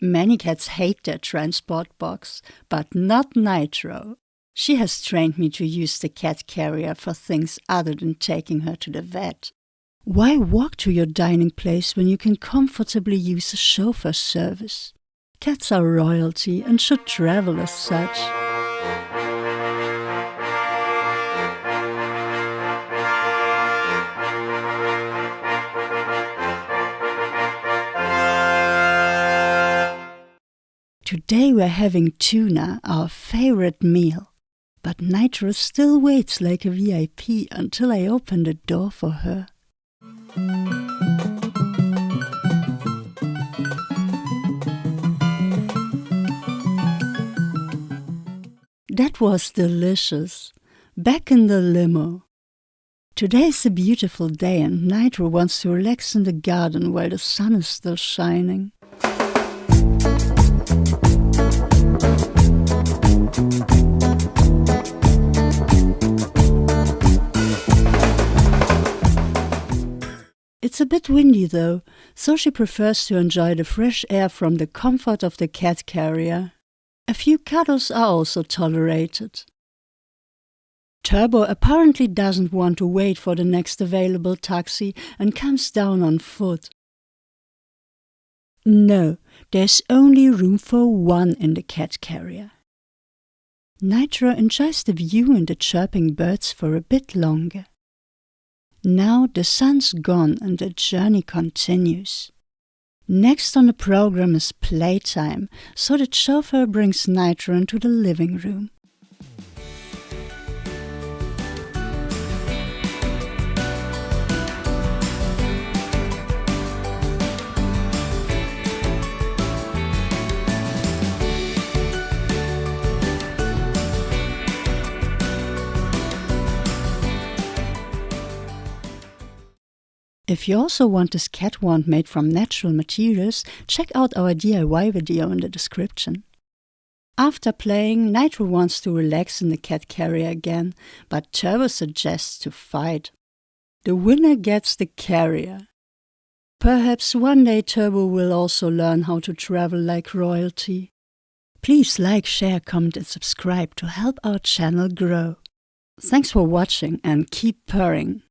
Many cats hate their transport box, but not Nitro. She has trained me to use the cat carrier for things other than taking her to the vet. Why walk to your dining place when you can comfortably use a chauffeur service? Cats are royalty and should travel as such. Today we're having tuna, our favorite meal. But Nitro still waits like a VIP until I open the door for her. That was delicious. Back in the limo. Today's a beautiful day and Nitro wants to relax in the garden while the sun is still shining. It's a bit windy though, so she prefers to enjoy the fresh air from the comfort of the cat carrier. A few cuddles are also tolerated. Turbo apparently doesn't want to wait for the next available taxi and comes down on foot. No, there's only room for one in the cat carrier. Nitro enjoys the view and the chirping birds for a bit longer. Now the sun's gone and the journey continues. Next on the program is playtime, so the chauffeur brings Nitro into the living room. If you also want this cat wand made from natural materials, check out our DIY video in the description. After playing, Nitro wants to relax in the cat carrier again, but Turbo suggests to fight. The winner gets the carrier. Perhaps one day Turbo will also learn how to travel like royalty. Please like, share, comment and subscribe to help our channel grow. Thanks for watching and keep purring.